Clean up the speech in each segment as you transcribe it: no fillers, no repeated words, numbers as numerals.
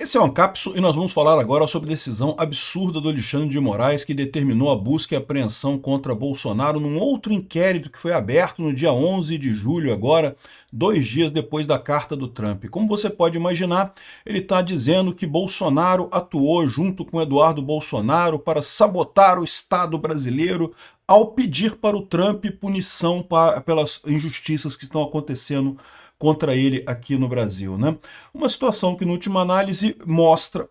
Esse é o Ancapso e nós vamos falar agora sobre a decisão absurda do Alexandre de Moraes que determinou a busca e apreensão contra Bolsonaro num outro inquérito que foi aberto no dia 11 de julho agora, 2 dias depois da carta do Trump. Como você pode imaginar, ele está dizendo que Bolsonaro atuou junto com Eduardo Bolsonaro para sabotar o Estado brasileiro ao pedir para o Trump punição pelas injustiças que estão acontecendo contra ele aqui no Brasil, né? Uma situação que, na última análise,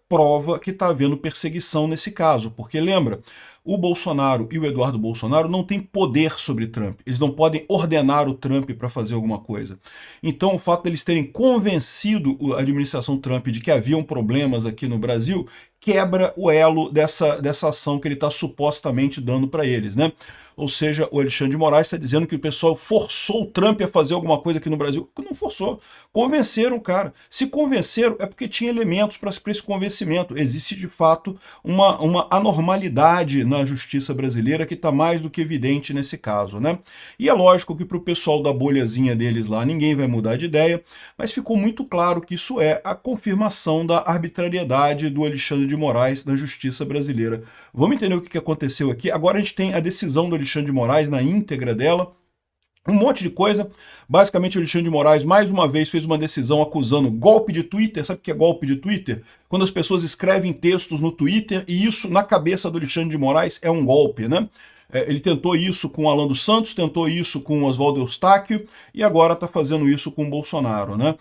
prova que está havendo perseguição nesse caso, porque lembra, o Bolsonaro e o Eduardo Bolsonaro não têm poder sobre Trump, eles não podem ordenar o Trump para fazer alguma coisa. Então o fato deles terem convencido a administração Trump de que haviam problemas aqui no Brasil quebra o elo dessa ação que ele está supostamente dando para eles, né? Ou seja, o Alexandre de Moraes está dizendo que o pessoal forçou o Trump a fazer alguma coisa aqui no Brasil. Não forçou. Convenceram o cara. Se convenceram é porque tinha elementos para esse convencimento. Existe, de fato, uma anormalidade na justiça brasileira que está mais do que evidente nesse caso, né? E é lógico que para o pessoal da bolhazinha deles lá, ninguém vai mudar de ideia, mas ficou muito claro que isso é a confirmação da arbitrariedade do Alexandre de Moraes na justiça brasileira. Vamos entender o que aconteceu aqui. Agora a gente tem a decisão do Alexandre de Moraes na íntegra dela, um monte de coisa. Basicamente o Alexandre de Moraes mais uma vez fez uma decisão acusando golpe de Twitter. Sabe o que é golpe de Twitter? Quando as pessoas escrevem textos no Twitter e isso na cabeça do Alexandre de Moraes é um golpe, né? Ele tentou isso com Alan dos Santos, tentou isso com Oswaldo Eustáquio e agora está fazendo isso com Bolsonaro, né?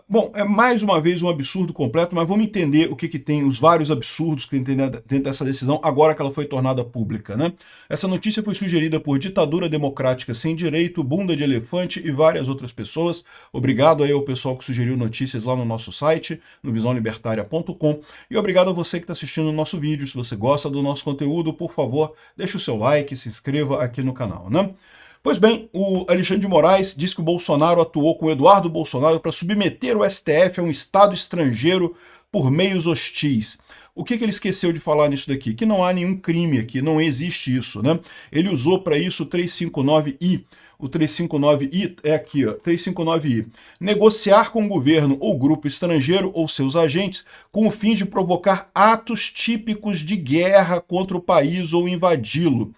Bom, é mais uma vez um absurdo completo, mas vamos entender o que tem, os vários absurdos que tem dentro dessa decisão agora que ela foi tornada pública, né? Essa notícia foi sugerida por Ditadura Democrática Sem Direito, Bunda de Elefante e várias outras pessoas. Obrigado aí ao pessoal que sugeriu notícias lá no nosso site, no visãolibertaria.com, e obrigado a você que está assistindo o nosso vídeo. Se você gosta do nosso conteúdo, por favor, deixe o seu like, se inscreva aqui no canal, né? Pois bem, o Alexandre de Moraes diz que o Bolsonaro atuou com o Eduardo Bolsonaro para submeter o STF a um Estado estrangeiro por meios hostis. O que ele esqueceu de falar nisso daqui? Que não há nenhum crime aqui, não existe isso, né? Ele usou para isso o 359I. O 359I é aqui, ó, 359I. Negociar com o governo ou grupo estrangeiro ou seus agentes com o fim de provocar atos típicos de guerra contra o país ou invadi-lo.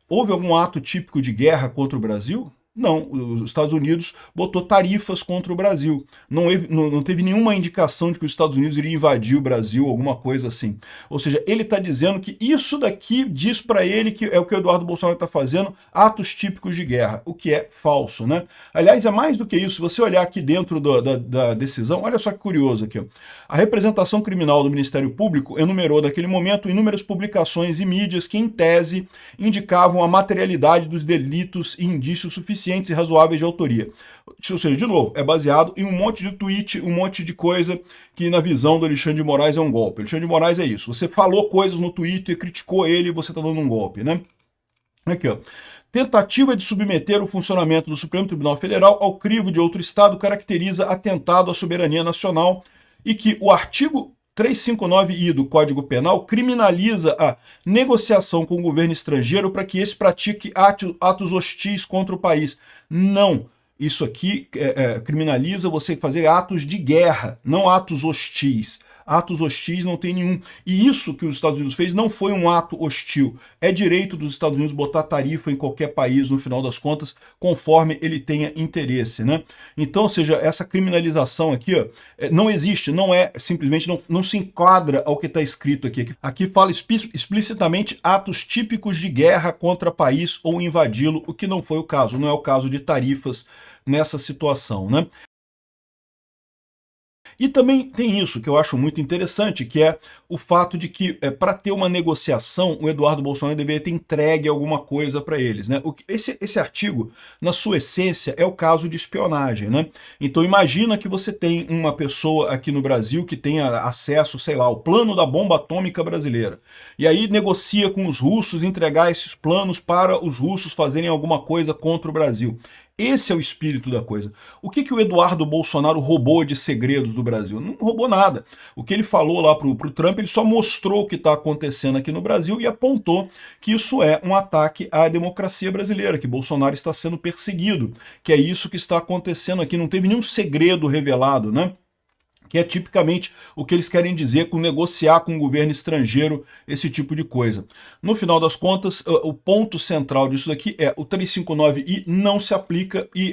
Houve algum ato típico de guerra contra o Brasil? Não, os Estados Unidos botou tarifas contra o Brasil. Não teve nenhuma indicação de que os Estados Unidos iriam invadir o Brasil, alguma coisa assim. Ou seja, ele está dizendo que isso daqui diz para ele que é o que o Eduardo Bolsonaro está fazendo, atos típicos de guerra, o que é falso, né? Aliás, é mais do que isso. Se você olhar aqui dentro da decisão, olha só que curioso aqui, ó. A representação criminal do Ministério Público enumerou naquele momento inúmeras publicações e mídias que, em tese, indicavam a materialidade dos delitos e indícios suficientes e razoáveis de autoria. Ou seja, de novo, é baseado em um monte de tweet, um monte de coisa que na visão do Alexandre de Moraes é um golpe. Alexandre de Moraes é isso. Você falou coisas no Twitter, criticou ele e você está dando um golpe, né? Aqui, ó. Tentativa de submeter o funcionamento do Supremo Tribunal Federal ao crivo de outro Estado caracteriza atentado à soberania nacional e que o artigo 359I do Código Penal criminaliza a negociação com o governo estrangeiro para que esse pratique atos hostis contra o país. Não. Isso aqui criminaliza você fazer atos de guerra, não atos hostis. Atos hostis não tem nenhum. E isso que os Estados Unidos fez não foi um ato hostil. É direito dos Estados Unidos botar tarifa em qualquer país, no final das contas, conforme ele tenha interesse, né? Então, ou seja, essa criminalização aqui, ó, não existe, não é simplesmente, não se enquadra ao que está escrito aqui. Aqui fala explicitamente atos típicos de guerra contra país ou invadi-lo, o que não foi o caso, não é o caso de tarifas nessa situação, né? E também tem isso que eu acho muito interessante, que é o fato de que, para ter uma negociação, o Eduardo Bolsonaro deveria ter entregue alguma coisa para eles, né? Esse artigo, na sua essência, é o caso de espionagem, né? Então imagina que você tem uma pessoa aqui no Brasil que tenha acesso, sei lá, ao plano da bomba atômica brasileira. E aí negocia com os russos entregar esses planos para os russos fazerem alguma coisa contra o Brasil. Esse é o espírito da coisa. O que o Eduardo Bolsonaro roubou de segredos do Brasil? Não roubou nada. O que ele falou lá pro Trump, ele só mostrou o que está acontecendo aqui no Brasil e apontou que isso é um ataque à democracia brasileira, que Bolsonaro está sendo perseguido, que é isso que está acontecendo aqui. Não teve nenhum segredo revelado, né? que é tipicamente o que eles querem dizer com negociar com o governo estrangeiro, esse tipo de coisa. No final das contas, o ponto central disso daqui é o 359i não se aplica e,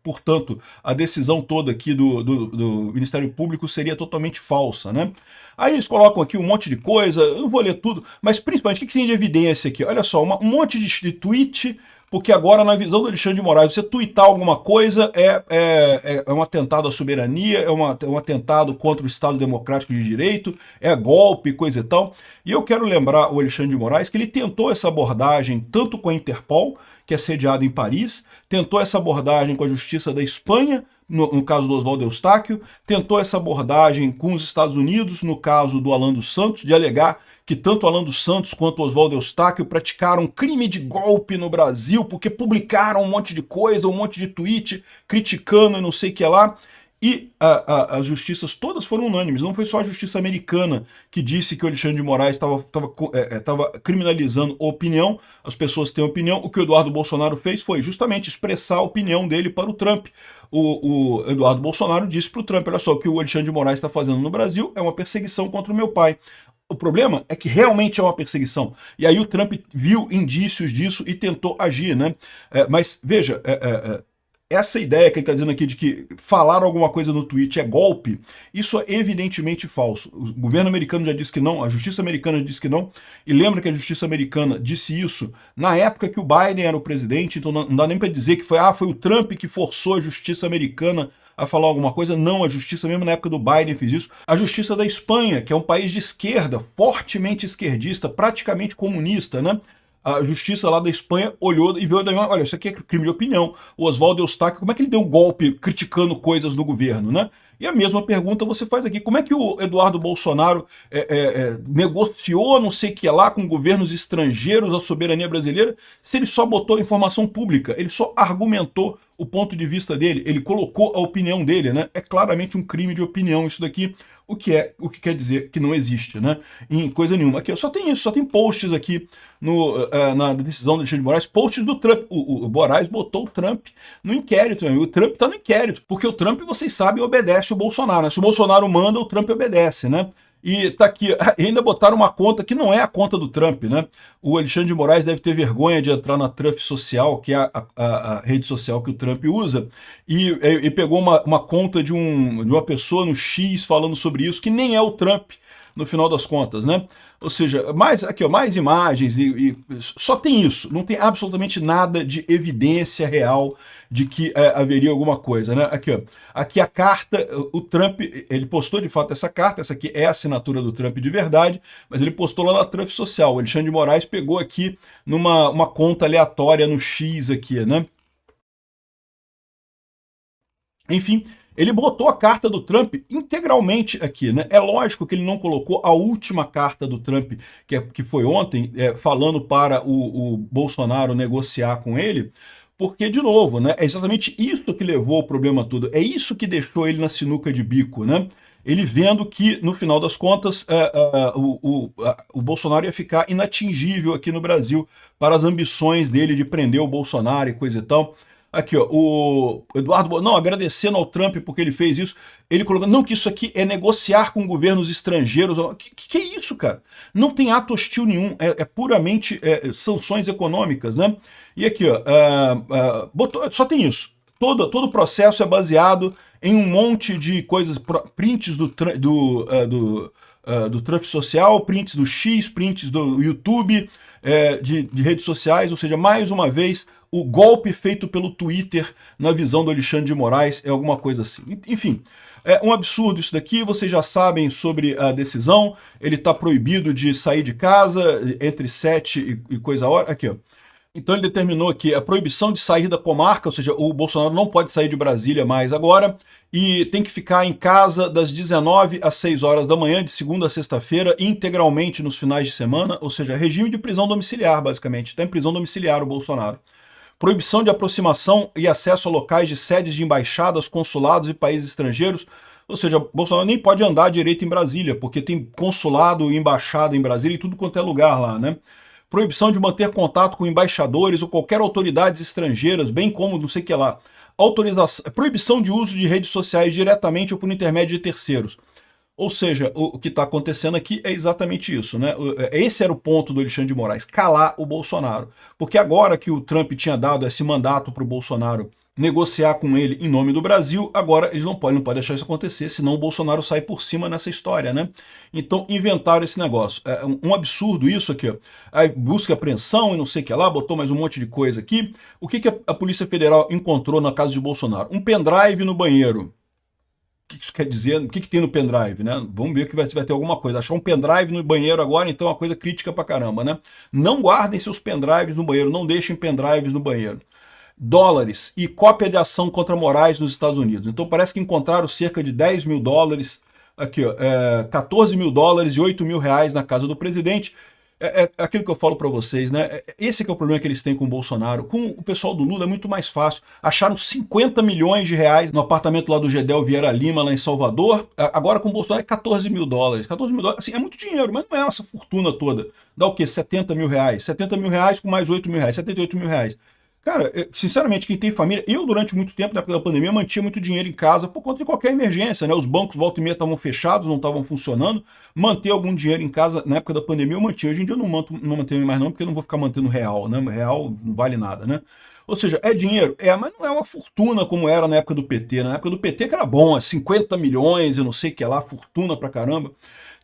portanto, a decisão toda aqui do Ministério Público seria totalmente falsa, né? Aí eles colocam aqui um monte de coisa, eu não vou ler tudo, mas principalmente o que tem de evidência aqui? Olha só, um monte de tweet, porque agora, na visão do Alexandre de Moraes, você tuitar alguma coisa é um atentado à soberania, é um atentado contra o Estado Democrático de Direito, é golpe, coisa e tal. E eu quero lembrar o Alexandre de Moraes que ele tentou essa abordagem tanto com a Interpol, que é sediada em Paris, tentou essa abordagem com a Justiça da Espanha, no caso do Oswaldo Eustáquio, tentou essa abordagem com os Estados Unidos, no caso do Alan dos Santos, de alegar que tanto Alan dos Santos quanto Oswaldo Eustáquio praticaram crime de golpe no Brasil, porque publicaram um monte de coisa, um monte de tweet criticando e não sei o que lá. E as justiças todas foram unânimes, não foi só a justiça americana que disse que o Alexandre de Moraes estava criminalizando a opinião, as pessoas têm opinião. O que o Eduardo Bolsonaro fez foi justamente expressar a opinião dele para o Trump. O Eduardo Bolsonaro disse para o Trump, olha só, o que o Alexandre de Moraes está fazendo no Brasil é uma perseguição contra o meu pai. O problema é que realmente é uma perseguição. E aí o Trump viu indícios disso e tentou agir, né? Mas, veja, essa ideia que ele está dizendo aqui de que falar alguma coisa no tweet é golpe, isso é evidentemente falso. O governo americano já disse que não, a justiça americana disse que não, e lembra que a justiça americana disse isso na época que o Biden era o presidente, então não dá nem para dizer que foi o Trump que forçou a justiça americana a falar alguma coisa. Não, a justiça, mesmo na época do Biden, fez isso. A justiça da Espanha, que é um país de esquerda, fortemente esquerdista, praticamente comunista, né? A justiça lá da Espanha olhou e viu, olha, isso aqui é crime de opinião. O Oswaldo Eustáquio, como é que ele deu um golpe criticando coisas no governo, né? E a mesma pergunta você faz aqui, como é que o Eduardo Bolsonaro negociou não sei o que lá com governos estrangeiros a soberania brasileira, se ele só botou informação pública, ele só argumentou o ponto de vista dele, ele colocou a opinião dele, né? É claramente um crime de opinião isso daqui, o que quer dizer que não existe, né? Em coisa nenhuma. Aqui só tem isso, só tem posts aqui na decisão do Alexandre de Moraes, posts do Trump. O Moraes botou o Trump no inquérito, o Trump está no inquérito, porque o Trump, vocês sabem, obedece o Bolsonaro, né? Se o Bolsonaro manda, o Trump obedece, né? E tá aqui, ainda botaram uma conta que não é a conta do Trump, né? O Alexandre de Moraes deve ter vergonha de entrar na Trump Social, que é a rede social que o Trump usa, e pegou uma conta de uma pessoa no X falando sobre isso, que nem é o Trump, no final das contas, né? Ou seja, mais imagens e só tem isso, não tem absolutamente nada de evidência real de que haveria alguma coisa, né? Aqui a carta, o Trump, ele postou de fato essa carta, essa aqui é a assinatura do Trump de verdade, mas ele postou lá na Trump Social. O Alexandre de Moraes pegou aqui numa conta aleatória no X aqui, né? Enfim, ele botou a carta do Trump integralmente aqui, né? É lógico que ele não colocou a última carta do Trump, que foi ontem, falando para o Bolsonaro negociar com ele, porque, de novo, né, é exatamente isso que levou o problema todo, é isso que deixou ele na sinuca de bico, né? Ele vendo que, no final das contas, o Bolsonaro ia ficar inatingível aqui no Brasil para as ambições dele de prender o Bolsonaro e coisa e tal. Aqui, ó, o Eduardo, não, agradecendo ao Trump porque ele fez isso, ele colocou, não, que isso aqui é negociar com governos estrangeiros. Que é isso, cara? Não tem ato hostil nenhum, é puramente sanções econômicas, né? E aqui, ó, só tem isso. Todo o processo é baseado em um monte de coisas, prints do Trump Social, prints do X, prints do YouTube, de redes sociais, ou seja, mais uma vez, o golpe feito pelo Twitter na visão do Alexandre de Moraes é alguma coisa assim. Enfim, é um absurdo isso daqui, vocês já sabem sobre a decisão, ele está proibido de sair de casa entre 7 e coisa hora. Aqui, ó. Então ele determinou aqui a proibição de sair da comarca, ou seja, o Bolsonaro não pode sair de Brasília mais agora, e tem que ficar em casa das 19 às 6 horas da manhã, de segunda a sexta-feira, integralmente nos finais de semana, ou seja, regime de prisão domiciliar, basicamente. Está em prisão domiciliar o Bolsonaro. Proibição de aproximação e acesso a locais de sedes de embaixadas, consulados e países estrangeiros. Ou seja, Bolsonaro nem pode andar direito em Brasília, porque tem consulado e embaixada em Brasília e tudo quanto é lugar lá, né? Proibição de manter contato com embaixadores ou qualquer autoridades estrangeiras, bem como não sei o que lá. proibição de uso de redes sociais diretamente ou por intermédio de terceiros. Ou seja, o que está acontecendo aqui é exatamente isso, né? Esse era o ponto do Alexandre de Moraes, calar o Bolsonaro. Porque agora que o Trump tinha dado esse mandato para o Bolsonaro negociar com ele em nome do Brasil, agora eles não podem deixar isso acontecer, senão o Bolsonaro sai por cima nessa história, né? Então inventaram esse negócio. É um absurdo isso aqui, ó. Aí busca apreensão e não sei o que lá, botou mais um monte de coisa aqui. O que a Polícia Federal encontrou na casa de Bolsonaro? Um pendrive no banheiro. O que isso quer dizer? O que tem no pendrive, né? Vamos ver que vai ter alguma coisa. Achou um pendrive no banheiro agora, então é uma coisa crítica pra caramba, né? Não guardem seus pendrives no banheiro, não deixem pendrives no banheiro. Dólares e cópia de ação contra Moraes nos Estados Unidos. Então parece que encontraram cerca de 10 mil dólares, aqui ó, 14 mil dólares e 8 mil reais na casa do presidente. É aquilo que eu falo para vocês, né? Esse que é o problema que eles têm com o Bolsonaro. Com o pessoal do Lula é muito mais fácil. Acharam 50 milhões de reais no apartamento lá do Gedel Vieira Lima, lá em Salvador. Agora com o Bolsonaro é 14 mil dólares. 14 mil dólares, assim, é muito dinheiro, mas não é essa fortuna toda. Dá o quê? 70 mil reais. 70 mil reais com mais 8 mil reais. 78 mil reais. Cara, sinceramente, quem tem família... Eu, durante muito tempo, na época da pandemia, mantinha muito dinheiro em casa por conta de qualquer emergência, né? Os bancos, volta e meia, estavam fechados, não estavam funcionando. Manter algum dinheiro em casa, na época da pandemia, eu mantinha. Hoje em dia eu não mantenho mais não, porque eu não vou ficar mantendo real, né? Real não vale nada, né? Ou seja, é dinheiro? Mas não é uma fortuna como era na época do PT. Na época do PT que era bom, 50 milhões, eu não sei o que lá, fortuna pra caramba.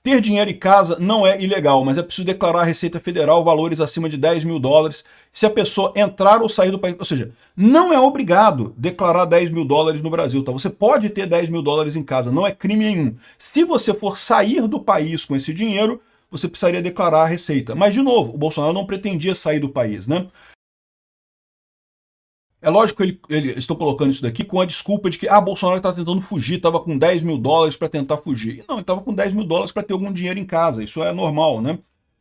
Ter dinheiro em casa não é ilegal, mas é preciso declarar à Receita Federal valores acima de 10 mil dólares se a pessoa entrar ou sair do país. Ou seja, não é obrigado declarar 10 mil dólares no Brasil, tá? Você pode ter 10 mil dólares em casa, não é crime nenhum. Se você for sair do país com esse dinheiro, você precisaria declarar à Receita. Mas, de novo, o Bolsonaro não pretendia sair do país, né? É lógico que estou colocando isso daqui com a desculpa de que Bolsonaro estava tentando fugir, estava com 10 mil dólares para tentar fugir. Não, ele estava com 10 mil dólares para ter algum dinheiro em casa, isso é normal, né?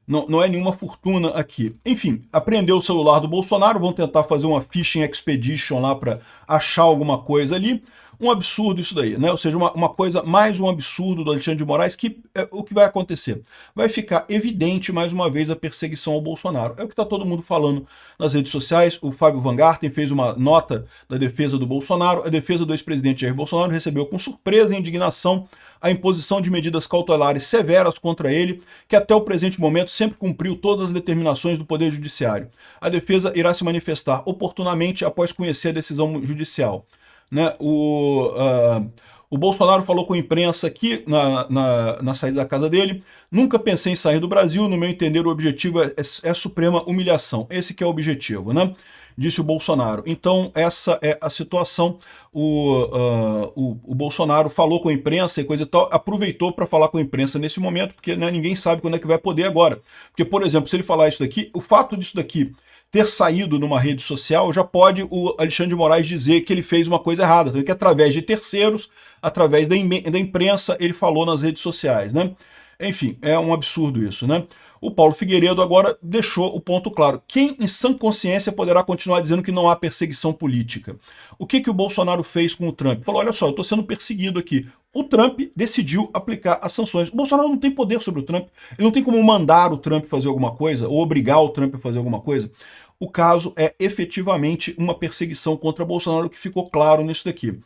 Não é nenhuma fortuna aqui. Enfim, apreendeu o celular do Bolsonaro, vão tentar fazer uma phishing expedition lá para achar alguma coisa ali. Um absurdo isso daí, né? Ou seja, uma coisa, mais um absurdo do Alexandre de Moraes, que o que vai acontecer? Vai ficar evidente, mais uma vez, a perseguição ao Bolsonaro. É o que está todo mundo falando nas redes sociais. O Fábio Van Garten fez uma nota da defesa do Bolsonaro. A defesa do ex-presidente Jair Bolsonaro recebeu com surpresa e indignação a imposição de medidas cautelares severas contra ele, que até o presente momento sempre cumpriu todas as determinações do Poder Judiciário. A defesa irá se manifestar oportunamente após conhecer a decisão judicial. Né? O Bolsonaro falou com a imprensa aqui na saída da casa dele: nunca pensei em sair do Brasil, no meu entender o objetivo é a suprema humilhação. Esse que é o objetivo, né? Disse o Bolsonaro. Então essa é a situação. O Bolsonaro falou com a imprensa e coisa e tal, aproveitou para falar com a imprensa nesse momento, porque né, ninguém sabe quando é que vai poder agora. Porque, por exemplo, se ele falar isso daqui, o fato disso daqui ter saído numa rede social, já pode o Alexandre de Moraes dizer que ele fez uma coisa errada, que através de terceiros, através da imprensa, ele falou nas redes sociais, né? Enfim, é um absurdo isso, né? O Paulo Figueiredo agora deixou o ponto claro. Quem em sã consciência poderá continuar dizendo que não há perseguição política? O que o Bolsonaro fez com o Trump? Falou, olha só, eu estou sendo perseguido aqui. O Trump decidiu aplicar as sanções. O Bolsonaro não tem poder sobre o Trump. Ele não tem como mandar o Trump fazer alguma coisa ou obrigar o Trump a fazer alguma coisa. O caso é efetivamente uma perseguição contra Bolsonaro, que ficou claro nisso daqui.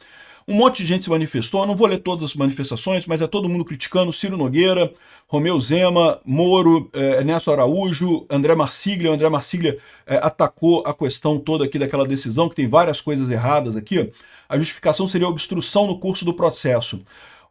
Um monte de gente se manifestou, eu não vou ler todas as manifestações, mas é todo mundo criticando Ciro Nogueira, Romeu Zema, Moro, Ernesto Araújo, André Marsiglia. O André Marsiglia atacou a questão toda aqui daquela decisão, que tem várias coisas erradas aqui. A justificação seria a obstrução no curso do processo.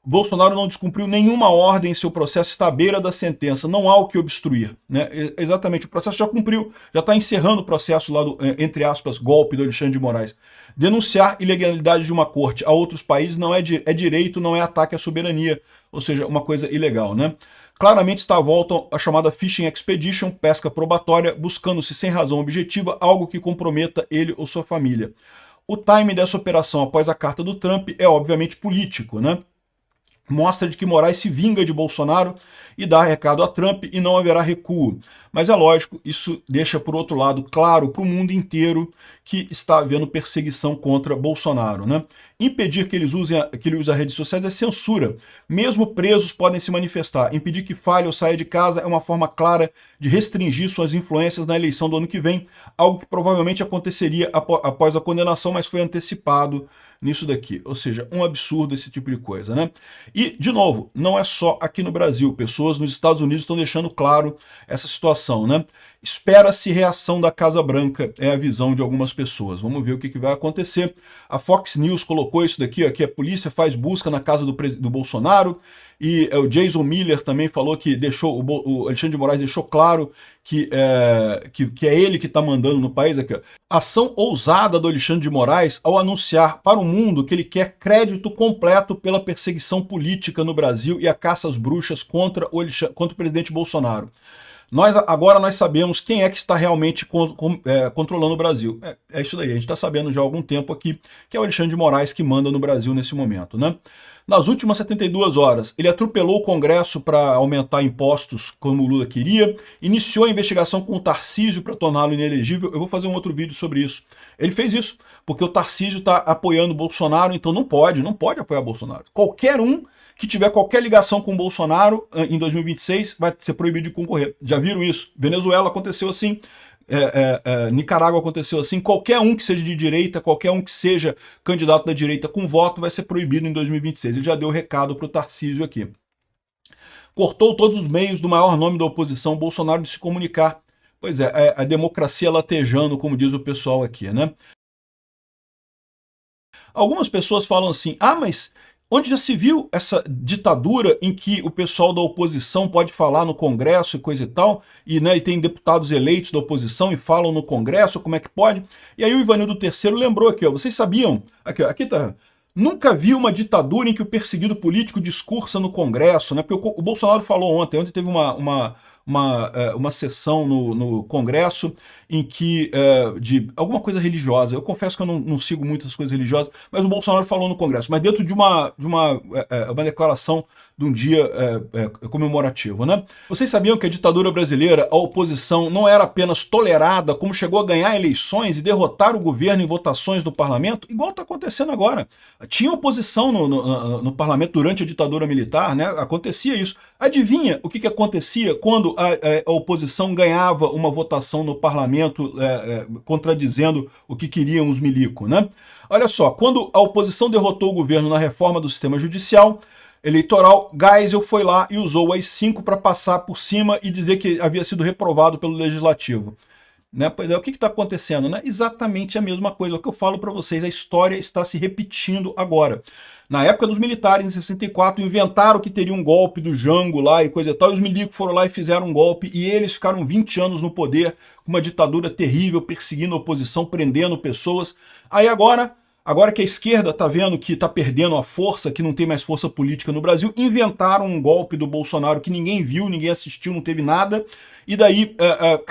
Bolsonaro não descumpriu nenhuma ordem, seu processo está à beira da sentença, não há o que obstruir. Né? Exatamente, o processo já cumpriu, já está encerrando o processo lá do, entre aspas, golpe do Alexandre de Moraes. Denunciar ilegalidade de uma corte a outros países não é direito, não é ataque à soberania, ou seja, uma coisa ilegal. Né? Claramente está à volta a chamada Fishing Expedition, pesca probatória, buscando-se sem razão objetiva algo que comprometa ele ou sua família. O time dessa operação após a carta do Trump é obviamente político, né? mostra de que Moraes se vinga de Bolsonaro e dá recado a Trump e não haverá recuo. Mas é lógico, isso deixa, por outro lado, claro para o mundo inteiro que está havendo perseguição contra Bolsonaro, né? Impedir que ele use as redes sociais é censura. Mesmo presos podem se manifestar. Impedir que fale ou saia de casa é uma forma clara de restringir suas influências na eleição do ano que vem, algo que provavelmente aconteceria após a condenação, mas foi antecipado nisso daqui. Ou seja, um absurdo esse tipo de coisa, né? E, de novo, não é só aqui no Brasil. Pessoas nos Estados Unidos estão deixando claro essa situação, né? Espera-se reação da Casa Branca, é a visão de algumas pessoas. Vamos ver o que vai acontecer. A Fox News colocou isso daqui, ó, que a polícia faz busca na casa do Bolsonaro, e o Jason Miller também falou que o Alexandre de Moraes deixou claro que é ele que está mandando no país. Aqui, ó. Ação ousada do Alexandre de Moraes ao anunciar para o mundo que ele quer crédito completo pela perseguição política no Brasil e a caça às bruxas contra o presidente Bolsonaro. Agora nós sabemos quem é que está realmente controlando o Brasil. É isso daí, a gente está sabendo já há algum tempo aqui que é o Alexandre de Moraes que manda no Brasil nesse momento, né? Nas últimas 72 horas, ele atropelou o Congresso para aumentar impostos como o Lula queria, iniciou a investigação com o Tarcísio para torná-lo inelegível. Eu vou fazer um outro vídeo sobre isso. Ele fez isso porque o Tarcísio está apoiando o Bolsonaro, então não pode apoiar Bolsonaro. Qualquer um que tiver qualquer ligação com o Bolsonaro em 2026 vai ser proibido de concorrer. Já viram isso? Venezuela aconteceu assim, Nicarágua aconteceu assim. Qualquer um que seja de direita, qualquer um que seja candidato da direita com voto vai ser proibido em 2026. Ele já deu recado para o Tarcísio aqui. Cortou todos os meios do maior nome da oposição, Bolsonaro, de se comunicar. Pois é, a democracia latejando, como diz o pessoal aqui, né? Algumas pessoas falam assim, mas onde já se viu essa ditadura em que o pessoal da oposição pode falar no Congresso e coisa e tal, e tem deputados eleitos da oposição e falam no Congresso, como é que pode? E aí o Ivanildo III lembrou aqui, ó, vocês sabiam, aqui tá, nunca vi uma ditadura em que o perseguido político discursa no Congresso, né? Porque o Bolsonaro falou ontem teve uma sessão no Congresso em que de alguma coisa religiosa. Eu confesso que eu não sigo muitas coisas religiosas, mas o Bolsonaro falou no Congresso, mas dentro de uma declaração de um dia comemorativo, né? Vocês sabiam que a ditadura brasileira, a oposição, não era apenas tolerada, como chegou a ganhar eleições e derrotar o governo em votações do parlamento? Igual está acontecendo agora. Tinha oposição no parlamento durante a ditadura militar, né? Acontecia isso. Adivinha o que acontecia quando a oposição ganhava uma votação no parlamento contradizendo o que queriam os milicos, né? Olha só, quando a oposição derrotou o governo na reforma do sistema judicial eleitoral, Geisel foi lá e usou o AI-5 para passar por cima e dizer que havia sido reprovado pelo Legislativo. Né? Pois é, o que está acontecendo? Né? Exatamente a mesma coisa. O que eu falo para vocês, a história está se repetindo agora. Na época dos militares, em 64, inventaram que teria um golpe do Jango lá e coisa e tal, e os milicos foram lá e fizeram um golpe, e eles ficaram 20 anos no poder, com uma ditadura terrível, perseguindo a oposição, prendendo pessoas. Aí agora que a esquerda está vendo que está perdendo a força, que não tem mais força política no Brasil, inventaram um golpe do Bolsonaro que ninguém viu, ninguém assistiu, não teve nada, e daí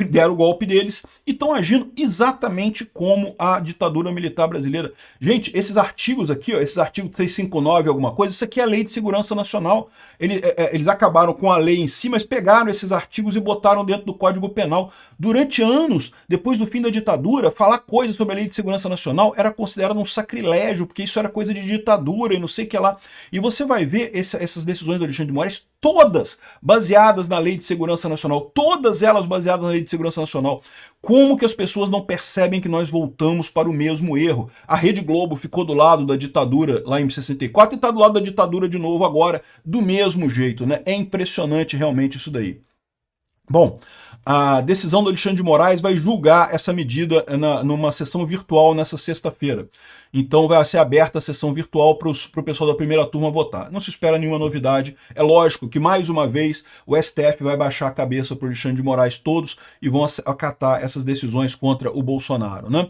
deram o golpe deles e estão agindo exatamente como a ditadura militar brasileira. Gente, esses artigos aqui, ó, esses artigos 359 alguma coisa, isso aqui é a Lei de Segurança Nacional. Eles acabaram com a lei em si, mas pegaram esses artigos e botaram dentro do Código Penal. Durante anos, depois do fim da ditadura, falar coisas sobre a Lei de Segurança Nacional era considerado um sacrilégio, porque isso era coisa de ditadura e não sei o que lá. E você vai ver essas decisões do Alexandre de Moraes, todas baseadas na Lei de Segurança Nacional, todas elas baseadas na Lei de Segurança Nacional. Como que as pessoas não percebem que nós voltamos para o mesmo erro? A Rede Globo ficou do lado da ditadura lá em 64 e está do lado da ditadura de novo agora, do mesmo jeito, né? É impressionante realmente isso daí. Bom, a decisão do Alexandre de Moraes vai julgar essa medida numa sessão virtual nessa sexta-feira. Então vai ser aberta a sessão virtual para o pessoal da primeira turma votar. Não se espera nenhuma novidade. É lógico que, mais uma vez, o STF vai baixar a cabeça para o Alexandre de Moraes todos e vão acatar essas decisões contra o Bolsonaro, né?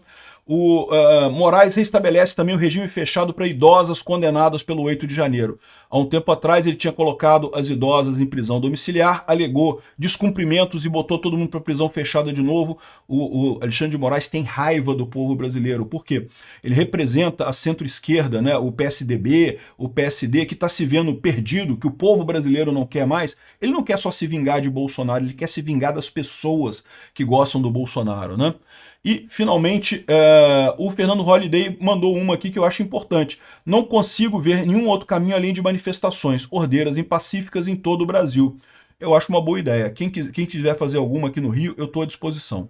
O Moraes restabelece também o regime fechado para idosas condenadas pelo 8 de janeiro. Há um tempo atrás ele tinha colocado as idosas em prisão domiciliar, alegou descumprimentos e botou todo mundo para prisão fechada de novo. O Alexandre de Moraes tem raiva do povo brasileiro. Por quê? Ele representa a centro-esquerda, né? O PSDB, o PSD, que está se vendo perdido, que o povo brasileiro não quer mais. Ele não quer só se vingar de Bolsonaro, ele quer se vingar das pessoas que gostam do Bolsonaro, né? E, finalmente, o Fernando Holliday mandou uma aqui que eu acho importante. Não consigo ver nenhum outro caminho além de manifestações ordeiras e pacíficas em todo o Brasil. Eu acho uma boa ideia. Quem quiser fazer alguma aqui no Rio, eu estou à disposição.